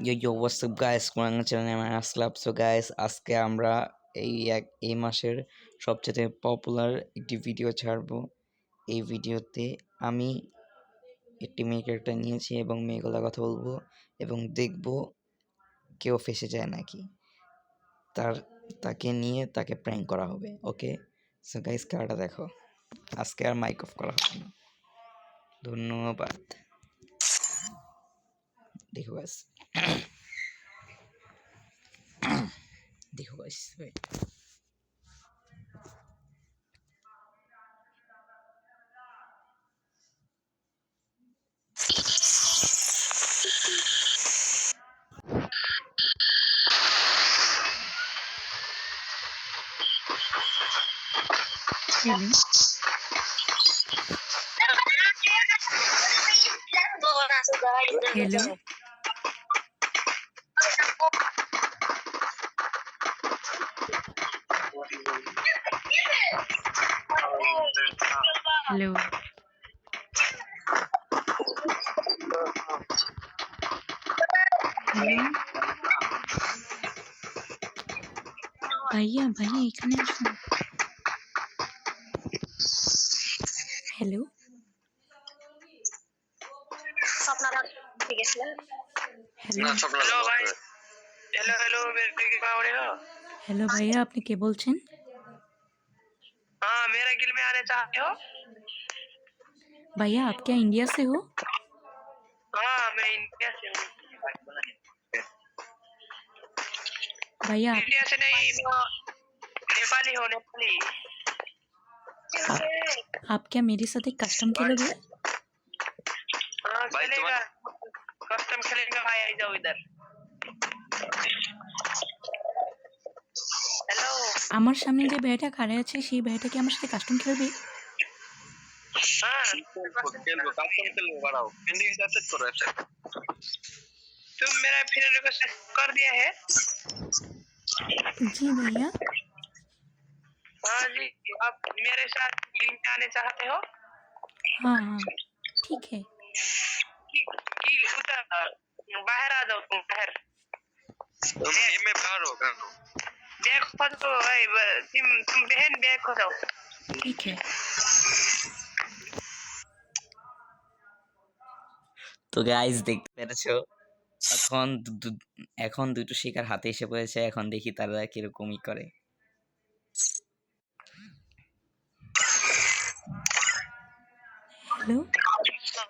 Yo, what's up guys? কোরআন চ্যানেলে আমি আসলাম। So guys, আজকে আমরা এই মাসের সবচেয়ে পপুলার একটি ভিডিও ছাড়বো। এই ভিডিওতে আমি একটি মেয়ে ক্যারেক্টার নিয়েছি এবং মেয়েগুলা কথা বলবো এবং দেখবো কেউ ফেসে যায় নাকি, তাকে নিয়ে তাকে প্র্যাঙ্ক করা হবে। ওকে, সো গাইস, খেলাটা দেখো। আজকে আর মাইক অফ করা হবে না। ধন্যবাদ। দেখো গাইস, দেখো গাইস, हेलो हेलो हेलो भैया भैया এখানে আসুন। हेलो हेलो हेलो भाई, हेलो हेलो मेरे क्या हो रहा है? हेलो भैया আপনি কে বলছেন? हाँ, मेरा गिल में आने चाहते हो? भैया आप क्या इंडिया से हो? हाँ, मैं इंडिया से हूँ। भैया इंडिया से नहीं, मैं नेपाली हूँ, नेपाली। आप क्या मेरे साथ एक कस्टम खेलोगे? हाँ, चलेगा। कस्टम खेलेंगे भाई, आ जाओ इधर। हेलो। আমার সামনে যে ভাইয়াটা খাড়া আছে সেই ভাইয়াটা কি আমার সাথে কাস্টম খেলবে? हाँ, खेलो, कस्टम खेलो, बढ़ाओ। हिंदी का सेट करो ऐसे। तुम मेरा फ्रेंड रिक्वेस्ट कर दिया है? जी भैया। हाँ जी, आप मेरे साथ गिल में आने चाहते हो? हाँ हाँ ठीक है। गिल उधर बाहर आ जाओ, तुम बाहर। गेम में बाहर होगा तो देखो तो भाई, तुम बहन बैक हो जाओ। ठीक है। তো গাইজ, দেখতে পেরেছো, এখন এখন দুটো শিকার হাতে এসে পড়েছে। এখন দেখি তারা কিরকমই করে। हेलो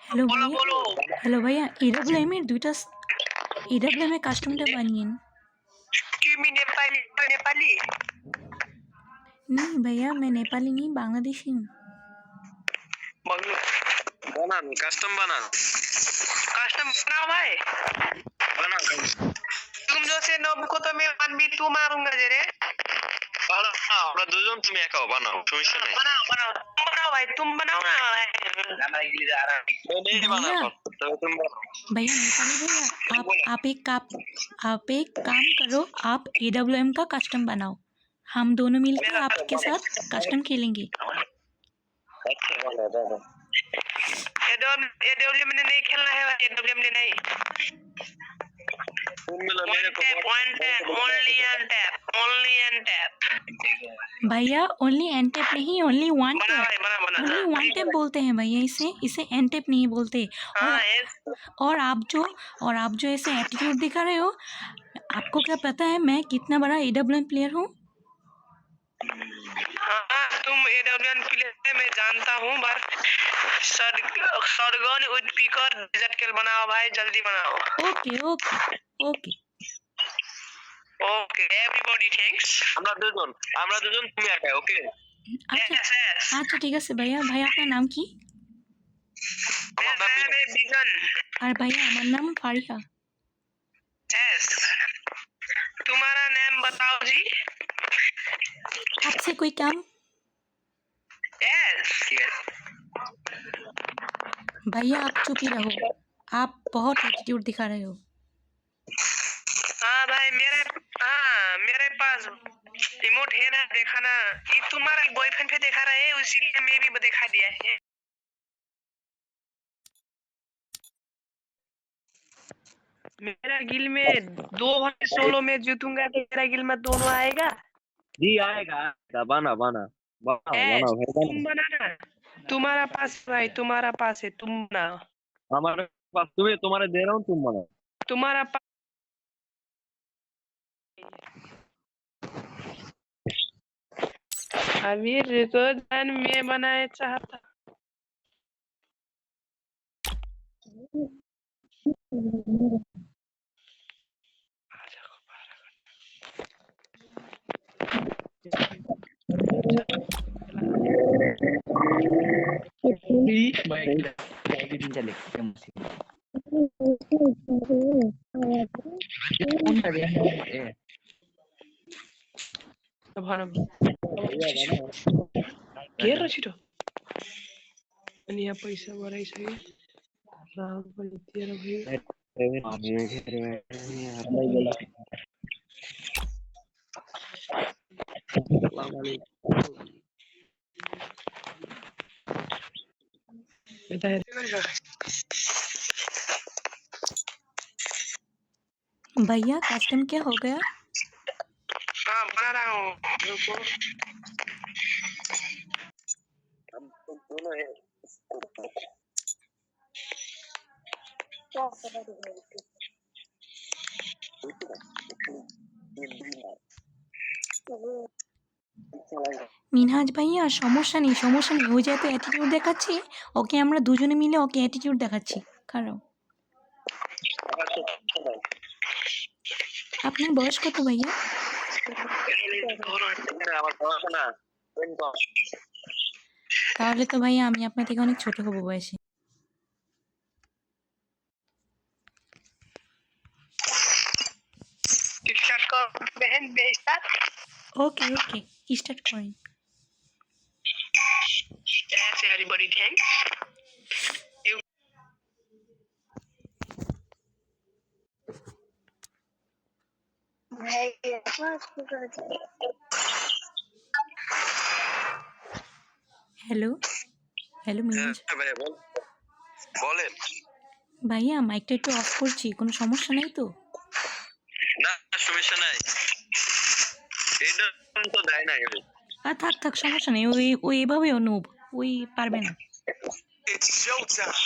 हेलो बोलो भैया। बोलो। हेलो भैया EWM এর দুইটা EWM এর কাস্টমটা বানিয়েন। তুমি नेपाली नेपाली? नहीं भैया मैं नेपाली नहीं बांग्लादेशी हूँ। बनान कस्टम बनान कस्टम बनाओ भाई, बना। तुम जो से नब को तो मैं 1v2 मारूंगा जे रे। আমরা দুজন, তুমি একাও বানাও, সমস্যা নেই। বানাও বানাও, তুম বানাও ভাই, তুম বানাও না ভাই। আমরা এগুলি আর नहीं बनाओ, तो तुम भैया नेपाली भैया आप एक काम करो, आप AWM का कस्टम बनाओ, हम दोनों मिलकर आपके साथ कस्टम खेलेंगे। अच्छा वाला दादा, एडब्ल्यूएम में नहीं खेलना है भाई, एडब्ल्यूएम में नहीं। तुम मिलो मेरे को, one tap only, and tap only, and tap. भैया ओनली एन टैप नहीं, ओनली वन बना टैप, भाई, बना बना। ओनली वन टैप बोलते हैं भैया, इसे एन टैप नहीं बोलते। और आप जो ऐसे एटीट्यूड दिखा रहे हो, आपको क्या पता है मैं कितना बड़ा AWM प्लेयर हूँ? हाँ, तुम एडब्ल्यूएम प्लेयर है, मैं जानता हूँ, पर सरगन विद स्पीकर डिजर्ट केल बनाओ भाई, जल्दी बनाओ। Okay okay okay okay everybody thanks. আমরা দুজন তুমি একা, ওকে? আচ্ছা ঠিক আছে भैया। भाई আপনার नाम কি? আমার নাম বিজন। আর भैया আমার नाम फारिया। यस, तुम्हारा नाम बताओ जी। आपसे कोई काम? यस भैया आप चुप ही रहो, आप बहुत एटीट्यूड दिखा रहे हो। हाँ भाई, मेरे पास रिमोट है ना, देखा ना, ये तुम्हारा बॉयफ्रेंड पे देखा रहा है, इसीलिए मैं भी दिखा दिया है। मेरा गिल में 2 भाई सोलो में जीतूंगा तो मेरा गिल में दोनों आएगा। जी आएगा बना बना ए, बना भाई तुम बनाना। तुम्हारा पास भाई, तुम्हारा पास है, तुम बनाओ। हमारे पास तुम्हारे दे रहा हूँ तुम बनाओ। तुम्हारा पास अमीर को जान में बनाए चाहता। के रचितो अनि यहाँ पैसा बढाइसक्यो। राहुल पनि तेरो भयो। यता हेर। भैया कस्टम क्या हो गया? हाँ बना रहा हूँ, रुको। মিনহাজ ভাইয়া সমস্যা নেই, সমস্যা নেই। ও যেহেতু অ্যাটিটিউড দেখাচ্ছে, ওকে আমরা দুজনে মিলে ওকে অ্যাটিটিউড দেখাচ্ছি। খারাপ। আপনার বয়স কত ভাইয়া? আমার পড়াশোনা তাহলে তো ভাইয়া আমি আপনার থেকে অনেক ছোট হব বয়সে। स्टार्ट कर बहन बेइज्जत। ওকে ওকে স্টার্ট করেন। ऐसे everybody thanks। Hello hello Minhaj ভাই বলেন। ভাইয়া মাইকটা একটু অফ করছি, কোনো সমস্যা নেই তো? না সমস্যা নাই, এটা তো দেয় না। আর থাক থাক, সমস্যা নেই। ওই ওই এভাবে অনুভ ওই পারবে না। It's showtime.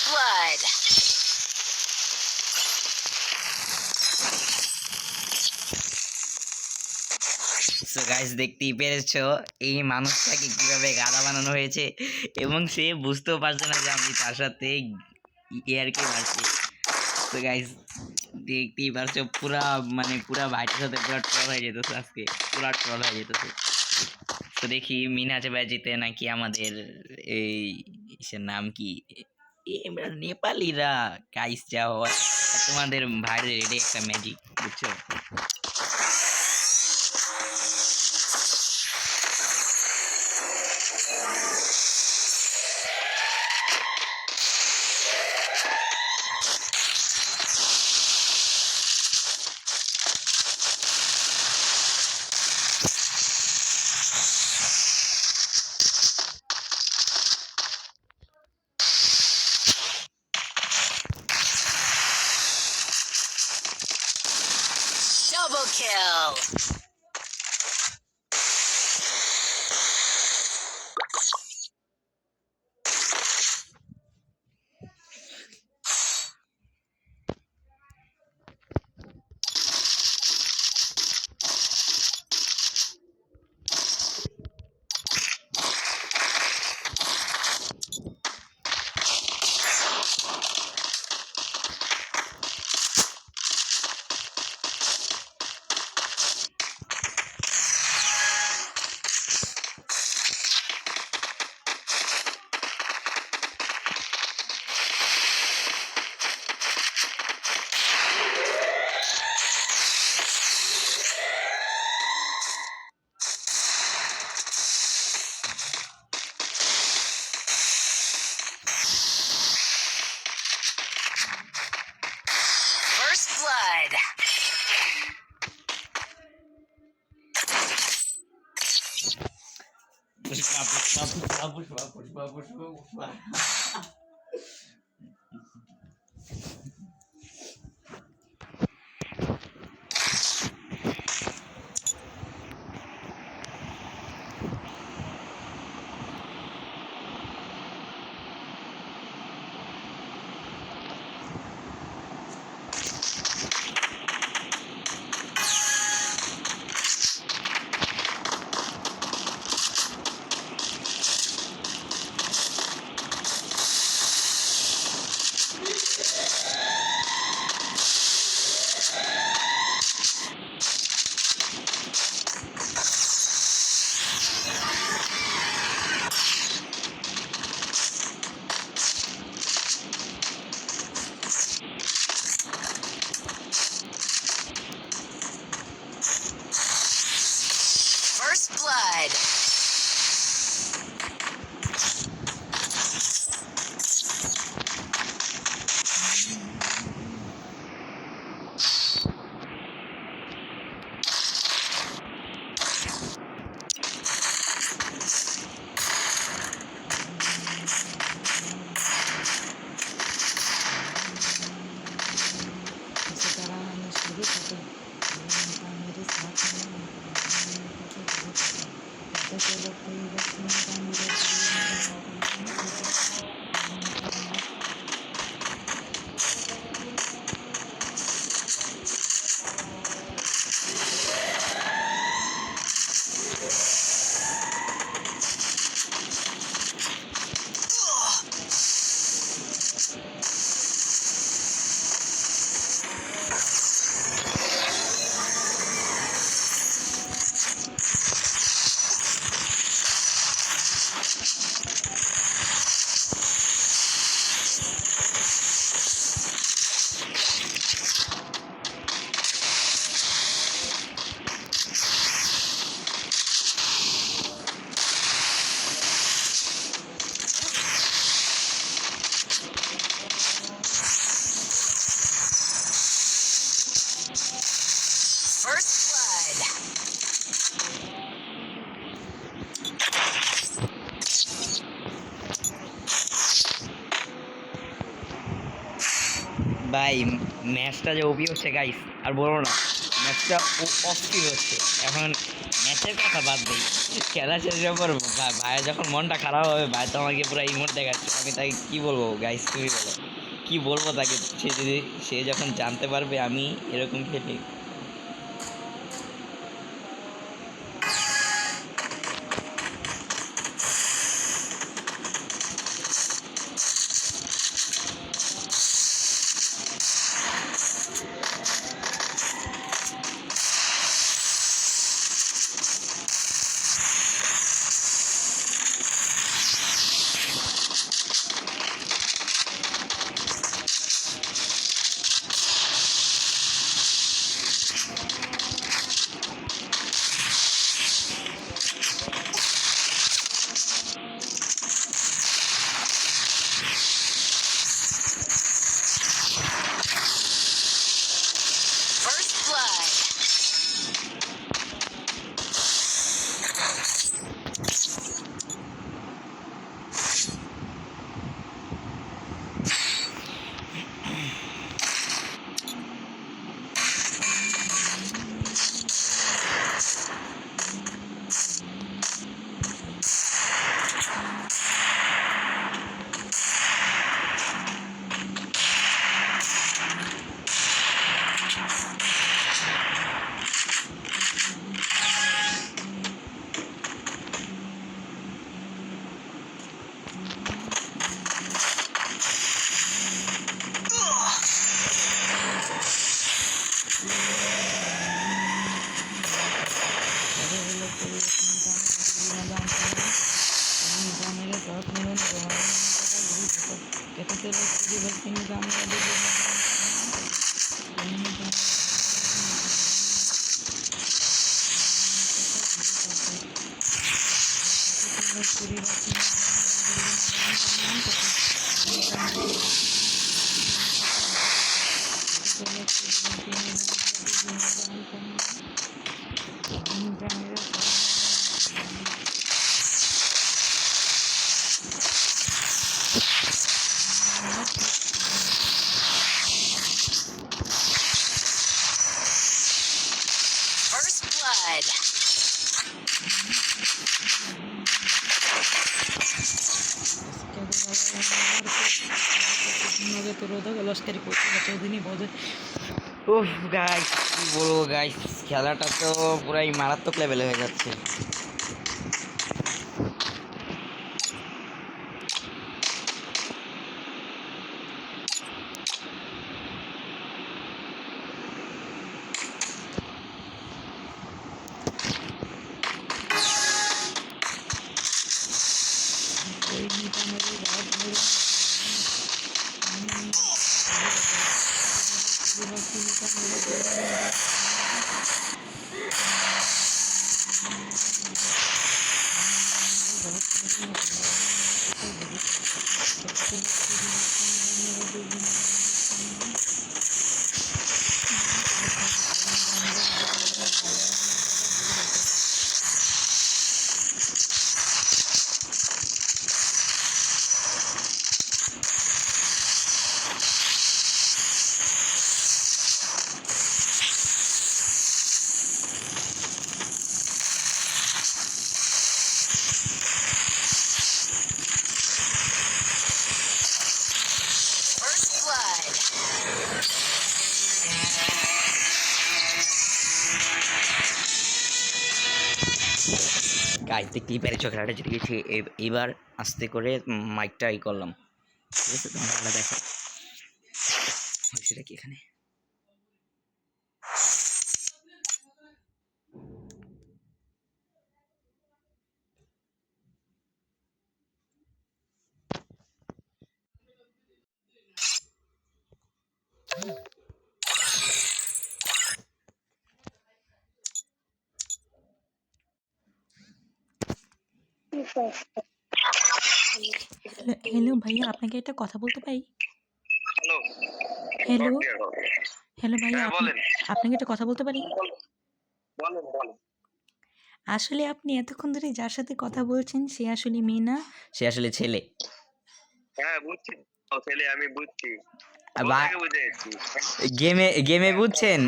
blood. So guys দেখতেই পেরেছো এই মানুষটাকে কিভাবে গাধা বানানো হয়েছে এবং সে বুঝতেও পারছে না যে আমি তার সাথে ইয়ারকি মারছি। তো গাইস দেখতেই পারছো পুরা মানে পুরা ভাইটার সাথে পুরা ট্রল হয়ে যেতেছে, আজকে পুরা ট্রল হয়ে যেতেছে। তো দেখি মিনহাজ ভাই জিতে নাকি আমাদের এই ইসের নাম কি নেপালিরা গাইস যা হয় তোমাদের ভাইয়ের এটা একটা ম্যাজিক, বুঝছো? First blood. इसी तरह हमें शुरू करते मेरे साथ चलो कोई बस First blood. ভাই ম্যাচটা যে ওপি হচ্ছে গাইস, আর বলো না, ম্যাচটা অস্থির হচ্ছে। এখন ম্যাচের কথা বাদ দিই, খেলা শেষের পর ভাই যখন মনটা খারাপ হবে, ভাই তো আমাকে পুরো ইমোট দেখাচ্ছে। আমি তাকে কি বলবো গাইস, তুমি বলো কি বলবো তাকে? সে যখন জানতে পারবে আমি এরকম খেলি। First blood. First blood. লস্করি করছে চৌদিনই বোঝে উফ গাইস কি বলবো গাইস, খেলাটা তো পুরাই মারাত্মক লেভেলে হয়ে যাচ্ছে। First blood. গাইস দেখতেই পেরেছো খেলাটা জিতে গেছি। এবার আস্তে করে মাইকটা করলাম, ঠিক আছে? তোমার খেলা দেখো সেটা কি এখানে। হ্যালো ভাইয়া, আপনাকে একটা কথা বলতে পারি? হ্যালো হ্যালো হ্যালো ভাইয়া, হ্যাঁ বলেন আপনাকে একটা কথা বলতে পারি? বলেন বলেন। আসলে আপনি এতক্ষণ ধরে যার সাথে কথা বলছেন সে আসলে মেয়ে না, সে আসলে ছেলে। হ্যাঁ বুঝছি ছেলে, আমি বুঝছি, বা- ওটাকে বুঝে গেছি। গেমে বুঝছেন?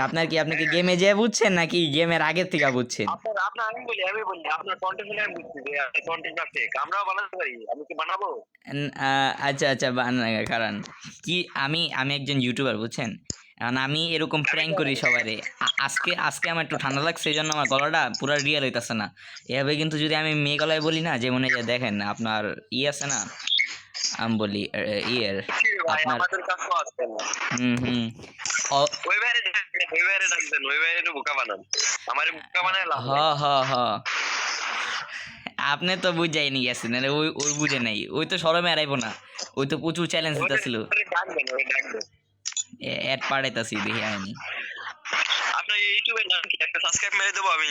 আপনার কি, আপনি কি গেমে যে বুঝছেন নাকি গেমের আগের থেকে বুঝছেন? আপনার আমি বলি আপনার কন্টেন্ট শুনে আমি বুঝছি যে আপনার কন্টেন্টটা ফেক। আমরাও বানাতে পারি, আমি কি বানাবো? আচ্ছা আচ্ছা, কারণ কি, আমি একজন ইউটিউবার, বুঝছেন? এখন আমি এরকম প্র্যাঙ্ক করি সবারে। আজকে আমার একটু ঠান্ডা লাগছে, এই জন্য আমার গলাটা পুরো রিয়েল হইতাছে না। এভাবে কিন্তু যদি আমি মেয়ে গলায় বলি না, যে মনে হয় যে দেখেন আপনার আছে না, আমি বলি কি ভাই, আপনার আমাদের কাছেও আসছে না। হুম ওই বাইরে ডাকবেন, ওই বাইরে একটু বোকা বানান, আমারে বোকা বানায় লাভ হ নাই। হ হ আপনি তো বুঝাই নিয়ে গেছেন, ওই ওই বুঝে নাই, ওই তো সরমে এড়াইবো না, ওই তো প্রচুর চ্যালেঞ্জ দিতেছিল। ডাকবেন, ওই ডাকবেন। অ্যাড পাঠাইতাছি, দেখি আইনি। আপনার ইউটিউবের নাম কি? একটা সাবস্ক্রাইব মেরে দেবো আমি।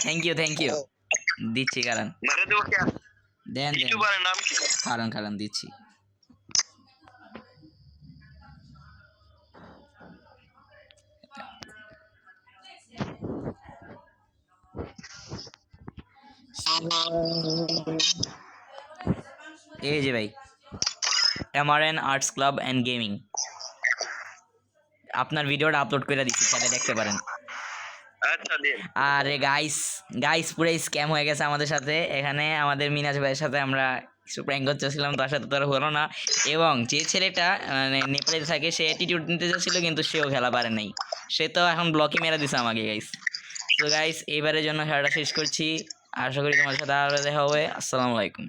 থ্যাংক ইউ দিচ্ছি, কারণ মেরে দেবো কি? দেন ইউটিউবারের নাম কি? কারণ দিচ্ছি। এই যে ভাই, MRN arts club and gaming, আপনার ভিডিওটা আপলোড করে দিচ্ছি, সাথে দেখতে পারেন। আচ্ছা দিন। আরে গাইস পুরো স্ক্যাম হয়ে গেছে আমাদের সাথে। এখানে আমাদের মিনাজ ভাইয়ের সাথে আমরা কিছু প্র্যাঙ্ক করতেছিলাম, তার সাথে তো আর হলো না। এবং যে ছেলেটা মানে নেপালে থাকে, সে অ্যাটিটিউড নিতে চাচ্ছিল, কিন্তু সেও খেলা পারে নাই, সে তো এখন ব্লকই মেরে দিছে আমাকে গাইস। তো গাইস, এইবারের জন্য খেলাটা শেষ করছি, আশা করি তোমার সাথে আরও দেখা হবে। আসসালামু আলাইকুম।